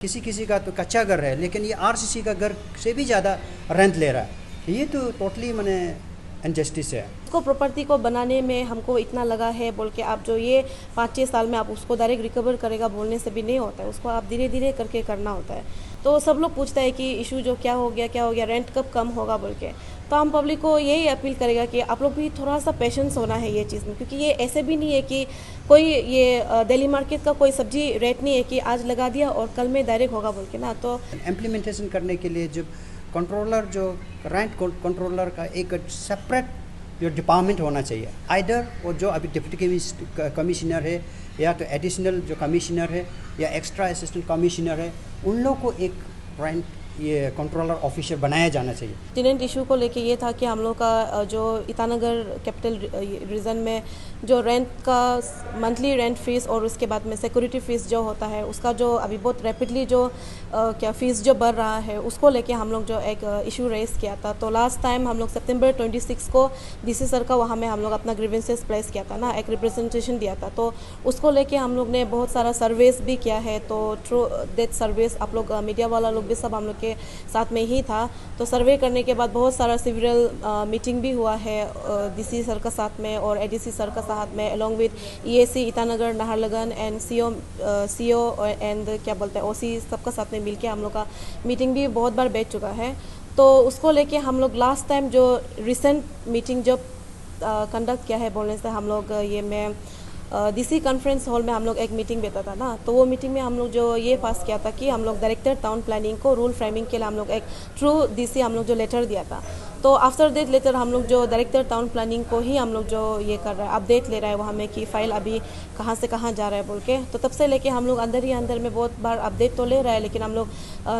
किसी किसी का तो कच्चा घर है लेकिन ये आरसीसी का घर से भी ज़्यादा रेंट ले रहा है। ये तो टोटली मैंने इनजस्टिस है। उसको प्रॉपर्टी को बनाने में हमको इतना लगा है बोल के आप जो ये 5-6 साल में आप उसको डायरेक्ट रिकवर करेगा बोलने से भी नहीं होता है, उसको आप धीरे धीरे करके करना होता है। तो सब लोग पूछता है कि इशू जो क्या हो गया रेंट कब कम होगा बोल के। तो हम पब्लिक को यही अपील करेगा कि आप लोग भी थोड़ा सा पेशेंस होना है ये चीज़ में, क्योंकि ये ऐसे भी नहीं है कि कोई ये दिल्ली मार्केट का कोई सब्जी रेट नहीं है कि आज लगा दिया और कल में डायरेक्ट होगा बोल के ना। तो इम्प्लीमेंटेशन करने के लिए जब कंट्रोलर जो रेंट कंट्रोलर का एक सेपरेट जो डिपार्टमेंट होना चाहिए, आइदर वो जो अभी डिप्टी कमिश्नर है या तो एडिशनल जो कमिश्नर है या एक्स्ट्रा असिस्टेंट कमिश्नर है, उन लोग को एक रेंट ये कंट्रोलर ऑफिसर बनाया जाना चाहिए। टेनेंट इशू को लेके ये था कि हम लोग का जो ईटानगर कैपिटल रीजन में जो रेंट का मंथली रेंट फीस और उसके बाद में सिक्योरिटी फीस जो होता है उसका जो अभी बहुत रैपिडली जो क्या फीस जो बढ़ रहा है उसको लेके हम लोग जो एक इशू रेस किया था। तो लास्ट टाइम हम लोग सितंबर 26 को डीसी सर का वहाँ में हम लोग अपना ग्रीवेंसेस प्लेस किया था ना, एक रिप्रेजेंटेशन दिया था। तो उसको लेके हम लोग ने बहुत सारा सर्वेस भी किया है। तो थ्रू दैट सर्वेस आप लोग मीडिया वाला लोग भी सब हम लोग के साथ में ही था। तो सर्वे करने के बाद बहुत सारा सिविल मीटिंग भी हुआ है डीसी सर का साथ में और एडीसी सर का साथ में along with EAC Itanagar Naharlagun and CO एंड क्या बोलते हैं ओसी सबका साथ में मिलके हम लोग का मीटिंग भी बहुत बार बैठ चुका है। तो उसको लेके हम लोग लास्ट टाइम जो रिसेंट मीटिंग जो कंडक्ट किया है बोलने से हम लोग ये मैं डीसी कॉन्फ्रेंस हॉल में हम लोग एक मीटिंग बैठा था ना। तो वो मीटिंग में हम लोग जो ये पास किया था कि हम लोग डायरेक्टर टाउन प्लानिंग को रूल फ्रेमिंग के लिए हम लोग एक थ्रू डीसी हम लोग जो लेटर दिया था। तो आफ्टर दैट लेटर हम लोग जो डायरेक्टर टाउन प्लानिंग को ही हम लोग जो ये कर रहा है अपडेट ले रहा है वहाँ में कि फाइल अभी कहाँ से कहाँ जा रहा है बोल के। तो तब से लेके हम लोग अंदर ही अंदर में बहुत बार अपडेट तो ले रहा है, लेकिन हम लोग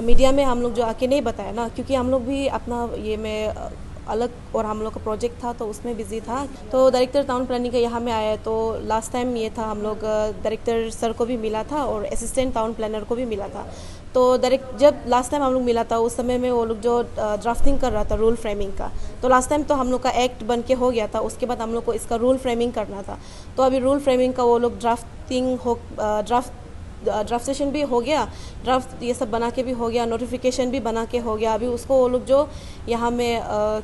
मीडिया में हम लोग जो आके नहीं बताया ना, क्योंकि हम लोग भी अपना ये में अलग और हम लोग का प्रोजेक्ट था तो उसमें बिजी था। तो डायरेक्टर टाउन प्लानिंग का यहाँ में आया तो लास्ट टाइम ये था हम लोग डायरेक्टर सर को भी मिला था और असिस्टेंट टाउन प्लानर को भी मिला था। तो डायरेक्ट जब लास्ट टाइम हम लोग मिला था उस समय में वो लोग जो ड्राफ्टिंग कर रहा था रूल फ्रेमिंग का, तो लास्ट टाइम तो हम लोग का एक्ट बन के हो गया था। उसके बाद हम लोग को इसका रूल फ्रेमिंग करना था। तो अभी रूल फ्रेमिंग का वो लोग ड्राफ्ट सेशन भी हो गया, ड्राफ्ट ये सब बना के भी हो गया, नोटिफिकेशन भी बना के हो गया। अभी उसको वो लोग जो यहाँ में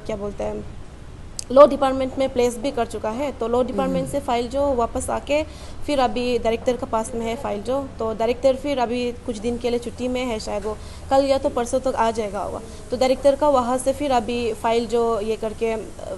क्या बोलते हैं लॉ डिपार्टमेंट में प्लेस भी कर चुका है। तो लॉ डिपार्टमेंट से फाइल जो वापस आके फिर अभी डायरेक्टर का पास में है फाइल जो। तो डायरेक्टर फिर अभी कुछ दिन के लिए छुट्टी में है, शायद वो कल या तो परसों तक आ जाएगा होगा। तो डायरेक्टर का वहाँ से फिर अभी फाइल जो ये करके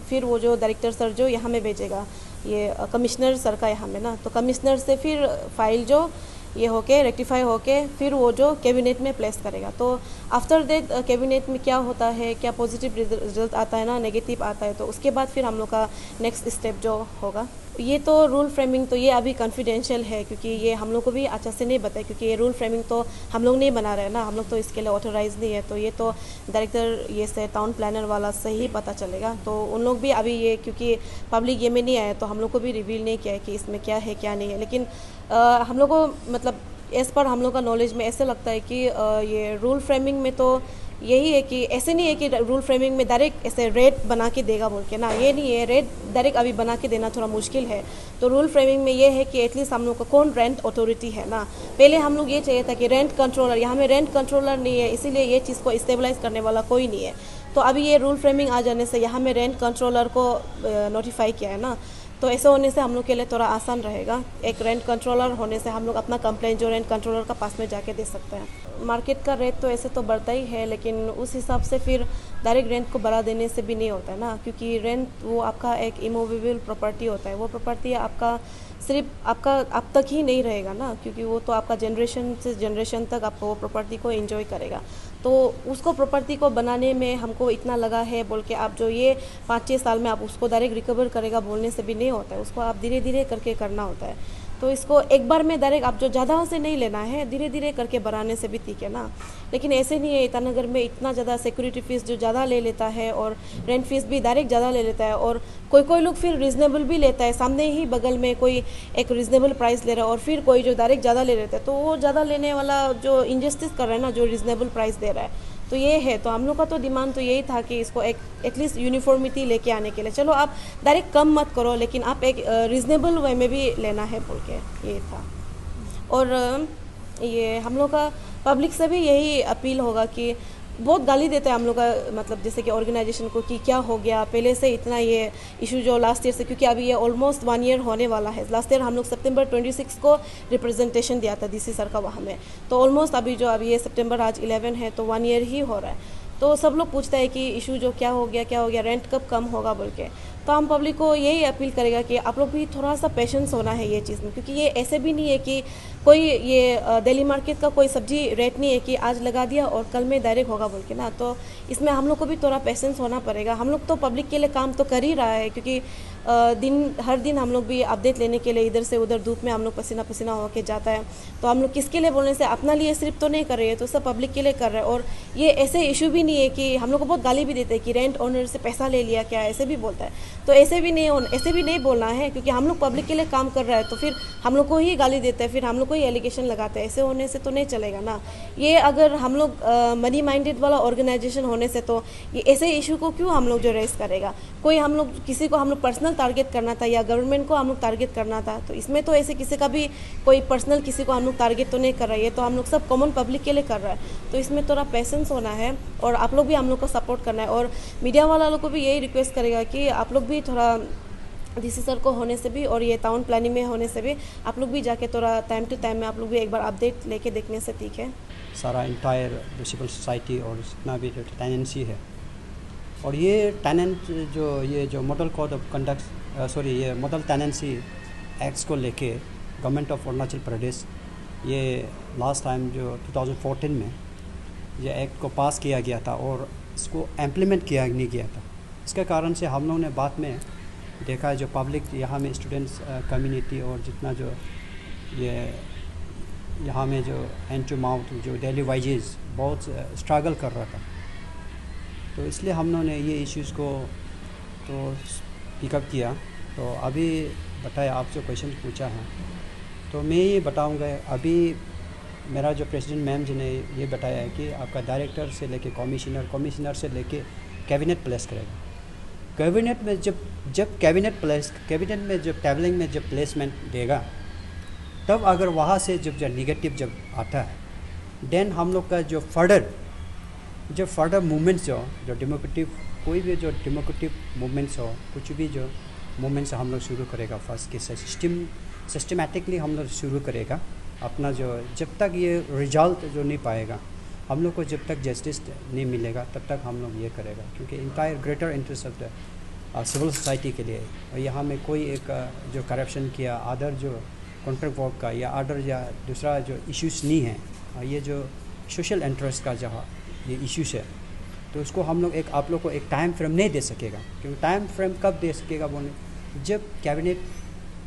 फिर वो जो डायरेक्टर सर जो यहाँ में भेजेगा ये कमिश्नर सर का यहाँ में ना। तो कमिश्नर से फिर फाइल जो ये होके रेक्टिफाई होके फिर वो जो कैबिनेट में प्लेस करेगा। तो आफ्टर दैट कैबिनेट में क्या होता है, क्या पॉजिटिव रिजल्ट आता है ना नेगेटिव आता है, तो उसके बाद फिर हम लोग का नेक्स्ट स्टेप जो होगा। ये तो रूल फ्रेमिंग तो ये अभी कॉन्फिडेंशियल है, क्योंकि ये हम लोग को भी अच्छा से नहीं बताया, क्योंकि ये रूल फ्रेमिंग तो हम लोग नहीं बना रहे हैं ना, हम लोग तो इसके लिए ऑथोराइज नहीं है। तो ये तो डायरेक्टर ये से टाउन प्लानर वाला से ही पता चलेगा। तो उन लोग भी अभी ये क्योंकि पब्लिक ये में नहीं आया तो हम लोग को भी रिवील नहीं किया है कि इसमें क्या है क्या नहीं है। लेकिन हम लोग को मतलब एज पर हम लोग का नॉलेज में ऐसे लगता है कि ये रूल फ्रेमिंग में तो यही है कि ऐसे नहीं है कि रूल फ्रेमिंग में डायरेक्ट ऐसे रेट बना के देगा बोल के ना, ये नहीं है। रेट डायरेक्ट अभी बना के देना थोड़ा मुश्किल है। तो रूल फ्रेमिंग में ये है कि एटलीस्ट हम लोग का कौन रेंट अथॉरिटी है ना। पहले हम लोग ये चाहिए था कि रेंट कंट्रोलर, यहाँ में रेंट कंट्रोलर नहीं है, इसीलिए ये चीज़ को स्टेबलाइज करने वाला कोई नहीं है। तो अभी ये रूल फ्रेमिंग आ जाने से यहाँ में रेंट कंट्रोलर को नोटिफाई किया है ना। तो ऐसे होने से हम लोग के लिए थोड़ा आसान रहेगा। एक रेंट कंट्रोलर होने से हम लोग अपना कंप्लेंट जो रेंट कंट्रोलर का पास में जाके दे सकते हैं। मार्केट का रेट तो ऐसे तो बढ़ता ही है, लेकिन उस हिसाब से फिर डायरेक्ट रेंट को बढ़ा देने से भी नहीं होता है ना, क्योंकि रेंट वो आपका एक इमूवेबल प्रॉपर्टी होता है। वो प्रॉपर्टी आपका सिर्फ आपका अब तक ही नहीं रहेगा ना, क्योंकि वो तो आपका जनरेशन से जनरेशन तक आपको वो प्रॉपर्टी को एंजॉय करेगा। तो उसको प्रॉपर्टी को बनाने में हमको इतना लगा है बोल के आप जो ये 5-6 साल में आप उसको डायरेक्ट रिकवर करेगा बोलने से भी नहीं होता है, उसको आप धीरे धीरे करके करना होता है। तो इसको एक बार में डायरेक्ट आप जो ज़्यादा से नहीं लेना है, धीरे धीरे करके बढ़ाने से भी ठीक है ना। लेकिन ऐसे नहीं है, ईटानगर में इतना ज़्यादा सिक्योरिटी फीस जो ज़्यादा ले लेता है और रेंट फीस भी डायरेक्ट ज़्यादा ले लेता है, और कोई लोग फिर रिजनेबल भी लेता है। सामने ही बगल में कोई एक रिजनेबल प्राइस ले रहा है और फिर कोई जो डायरेक्ट ज़्यादा ले लेता है, तो वो ज़्यादा लेने वाला जो इनजस्टिस कर रहा है ना, जो रिजनेबल प्राइस दे रहा है। तो ये है। तो हम लोग का तो डिमांड तो यही था कि इसको एक एटलीस्ट यूनिफॉर्मिटी लेके आने के लिए, चलो आप डायरेक्ट कम मत करो लेकिन आप एक रीज़नेबल वे में भी लेना है बोल के ये था। और ये हम लोग का पब्लिक से भी यही अपील होगा कि बहुत गाली देते हैं हम लोग का, मतलब जैसे कि ऑर्गेनाइजेशन को, कि क्या हो गया पहले से इतना ये इशू जो लास्ट ईयर से, क्योंकि अभी ये ऑलमोस्ट 1 ईयर होने वाला है। लास्ट ईयर हम लोग सितंबर 26 को रिप्रेजेंटेशन दिया था डीसी सर का वहाँ में, तो ऑलमोस्ट अभी जो अभी ये सितंबर आज 11 है तो 1 ईयर ही हो रहा है। तो सब लोग पूछते हैं कि इशू जो क्या हो गया, रेंट कब कम होगा बोल के। तो हम पब्लिक को यही अपील करेगा कि आप लोग भी थोड़ा सा पेशेंस होना है ये चीज़ में, क्योंकि ये ऐसे भी नहीं है कि कोई ये दिल्ली मार्केट का कोई सब्जी रेट नहीं है कि आज लगा दिया और कल में डायरेक्ट होगा बोल के ना। तो इसमें हम लोग को भी थोड़ा पेशेंस होना पड़ेगा। हम लोग तो पब्लिक के लिए काम तो कर ही रहा है, क्योंकि हर दिन हम लोग भी अपडेट लेने के लिए इधर से उधर धूप में हम लोग पसीना पसीना होके जाता है। तो हम लोग किसके लिए बोलने से, अपना लिए सिर्फ तो नहीं कर रहे हैं, तो सब पब्लिक के लिए कर रहे हैं। और ये ऐसे इशू भी नहीं है कि हम लोग को बहुत गाली भी देते हैं कि रेंट ओनर से पैसा ले लिया क्या, ऐसे भी बोलता है। तो ऐसे भी नहीं बोलना है, क्योंकि हम लोग पब्लिक के लिए काम कर रहा है तो फिर हम लोग को ही गाली देते हैं, फिर हम लोग को ही एलिगेशन लगाते हैं। ऐसे होने से तो नहीं चलेगा ना। ये अगर हम लोग मनी माइंडेड वाला ऑर्गेनाइजेशन होने से तो ये ऐसे इशू को क्यों हम लोग जो रेस करेगा। कोई हम लोग किसी को हम लोग पर्सनल टारगेट करना था या गवर्नमेंट को हम लोग टारगेट करना था, तो इसमें तो ऐसे किसी का भी कोई पर्सनल किसी को हम लोग टारगेट तो नहीं कर रहे हैं, तो हम लोग सब कॉमन पब्लिक के लिए कर रहा है। तो इसमें थोड़ा पेशेंस होना है और आप लोग भी हम लोग को सपोर्ट करना है। और मीडिया वाला लोग को भी यही रिक्वेस्ट करेगा कि आप लोग भी थोड़ा डीसी सर को होने से भी और ये टाउन प्लानिंग में होने से भी आप लोग भी जाके थोड़ा टाइम टू टाइम में आप लोग भी एक बार अपडेट लेके देखने से ठीक है। सारा इंटायर सिविल सोसाइटी और जितना भी जो टेनेंसी है, और ये टेनेंट जो मॉडल कोड ऑफ कंडक्ट ये मॉडल टेनेंसी एक्ट्स को लेके गवर्नमेंट ऑफ अरुणाचल प्रदेश ये लास्ट टाइम जो 2014 में ये एक्ट को पास किया गया था और इसको इम्प्लीमेंट किया नहीं गया था। इसके कारण से हम लोगों ने बाद में देखा जो पब्लिक यहाँ में स्टूडेंट्स कम्युनिटी और जितना जो ये यहाँ में जो हैंड टू माउथ जो डेली वाइजेज बहुत स्ट्रगल कर रहा था। तो इसलिए हम लोगों ने ये इश्यूज़ को तो पिकअप किया। तो अभी बताया, आप जो क्वेश्चन पूछा है तो मैं ये बताऊंगा। अभी मेरा जो प्रेसिडेंट मैम जी ने ये बताया है कि आपका डायरेक्टर से लेके कमिश्नर से लेके कैबिनेट प्लेस करेगा। कैबिनेट में जब कैबिनेट में जब ट्रैवलिंग में जब प्लेसमेंट देगा, तब अगर वहाँ से जब निगेटिव जब आता है, देन हम लोग का जो फर्दर मूवमेंट्स जो डेमोक्रेटिव कोई भी जो डेमोक्रेटिव मूवमेंट्स हो, कुछ भी जो मूवमेंट्स हम लोग शुरू करेगा फर्स्ट के सिस्टमेटिकली हम लोग शुरू करेगा अपना जो जब तक ये रिजल्ट जो नहीं पाएगा, हम लोग को जब तक जस्टिस नहीं मिलेगा तब तक हम लोग ये करेगा, क्योंकि entire greater interest of the civil society के लिए। और यहाँ में कोई एक जो करप्शन किया अदर जो कॉन्ट्रैक्ट वर्क का या अदर या दूसरा जो इश्यूज़ नहीं है, ये जो सोशल इंटरेस्ट का जहाँ ये इश्यूज़ है, तो उसको हम लोग आप लोग को एक टाइम फ्रेम नहीं दे सकेगा। क्योंकि टाइम फ्रेम कब दे सकेगा बोले, जब कैबिनेट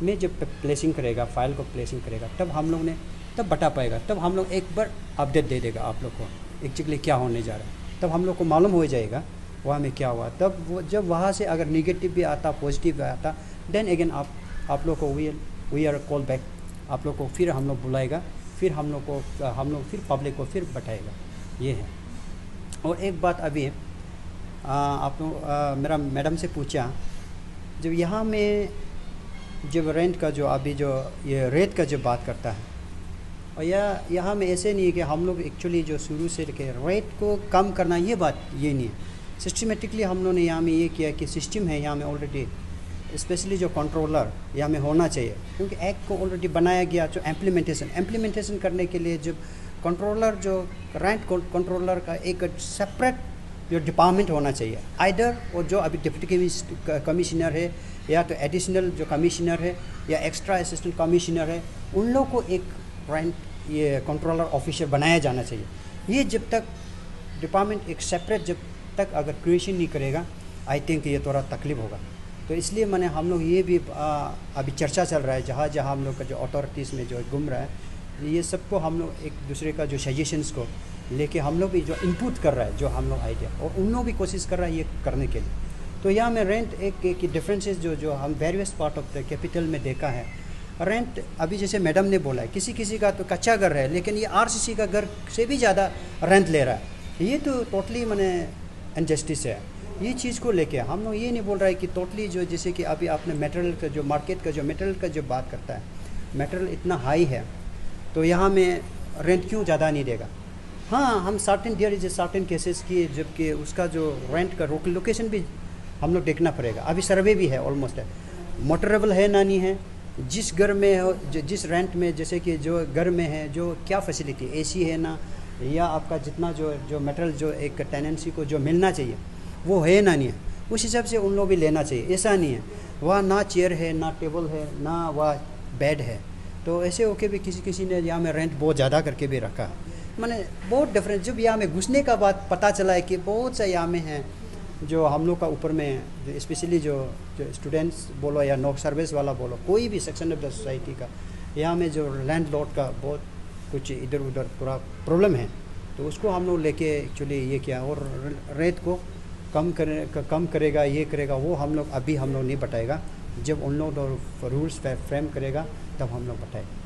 में जब प्लेसिंग करेगा, फाइल को प्लेसिंग करेगा, तब हम लोग ने तब बता पाएगा, तब हम लोग एक बार अपडेट दे देगा आप लोग को एक्चुअली क्या होने जा रहा है, तब हम लोग को मालूम हो जाएगा वहाँ में क्या हुआ। तब वो जब वहाँ से अगर निगेटिव भी आता, पॉजिटिव भी आता, देन अगेन आप लोग को वी आर कॉल बैक, आप लोग को फिर हम लोग बुलाएगा, फिर हम लोग फिर पब्लिक को फिर बताएगा। ये है। और एक बात अभी आप लोग मेरा मैडम से पूछा, जब यहाँ में जब रेंट का जो अभी जो ये रेट का जो बात करता है, और यहाँ में ऐसे नहीं है कि हम लोग एक्चुअली जो शुरू से लेके रेट को कम करना, ये बात ये नहीं है। सिस्टमेटिकली हम लोगों ने यहाँ में ये किया कि सिस्टम है यहाँ में ऑलरेडी, स्पेशली जो कंट्रोलर यहाँ में होना चाहिए, क्योंकि एक्ट को ऑलरेडी बनाया गया। जो इम्प्लीमेंटेशन करने के लिए जब कंट्रोलर जो रेंट कंट्रोलर का एक सेपरेट जो डिपार्टमेंट होना चाहिए, आइदर वो जो अभी डिप्टी कमिश्नर है या तो एडिशनल जो कमिश्नर है या एक्स्ट्रा असिस्टेंट कमिश्नर है, उन लोग को एक रेंट ये कंट्रोलर ऑफिसर बनाया जाना चाहिए। ये जब तक डिपार्टमेंट एक सेपरेट जब तक अगर क्रिएशन नहीं करेगा, आई थिंक ये थोड़ा तकलीफ होगा। तो इसलिए मैंने हम लोग ये भी अभी चर्चा चल रहा है, जहाँ हम लोग का जो अथॉरिटीज़ में जो घूम रहा है, ये सबको हम लोग एक दूसरे का जो सजेशंस को लेके हम लोग भी जो इनपुट कर रहा है, जो हम लोग आइडिया, और उन लोग भी कोशिश कर रहा है ये करने के लिए। तो यहाँ में रेंट एक डिफरेंसेस जो हम various part of the capital में देखा है। रेंट अभी जैसे मैडम ने बोला है, किसी का तो कच्चा घर है, लेकिन ये आरसीसी का घर से भी ज़्यादा रेंट ले रहा है। ये तो टोटली मैंने इनजस्टिस है। ये चीज़ को लेके हम लोग ये नहीं बोल रहा है कि टोटली जो जैसे कि अभी आपने मटेरियल का जो मार्केट का जो मटेरियल का जो बात करता है, मटेरियल इतना हाई है तो यहाँ में रेंट क्यों ज़्यादा नहीं देगा। हाँ, हम certain there is certain cases की जबकि उसका जो रेंट का लोकेशन भी हम लोग देखना पड़ेगा। अभी सर्वे भी है, ऑलमोस्ट है, मोटरेबल है ना नहीं है, जिस घर में हो जिस रेंट में, जैसे कि जो घर में है जो क्या फैसिलिटी, एसी है ना, या आपका जितना जो मेटल जो एक टेनेंसी को जो मिलना चाहिए वो है ना नहीं है, उस हिसाब से उन लोग भी लेना चाहिए। ऐसा नहीं है वहाँ ना चेयर है ना टेबल है ना वहाँ बेड है, तो ऐसे होके भी किसी ने यहाँ में रेंट बहुत ज़्यादा करके भी रखा। माने बहुत डिफरेंस, जब यहाँ में घुसने का बाद पता चला है कि बहुत सा यहाँ में है जो हम लोग का ऊपर में है, जो स्पेशली जो स्टूडेंट्स बोलो या नो सर्विस वाला बोलो, कोई भी सेक्शन ऑफ द सोसाइटी का, यहाँ में जो लैंडलॉर्ड का बहुत कुछ इधर उधर पूरा प्रॉब्लम है। तो उसको हम लोग लेके एक्चुअली ये किया, और रेट को कम करेगा ये करेगा वो हम लोग अभी हम लोग नहीं बताएगा, जब उन लोग रूल्स फ्रेम करेगा तब हम लोग बताएंगे।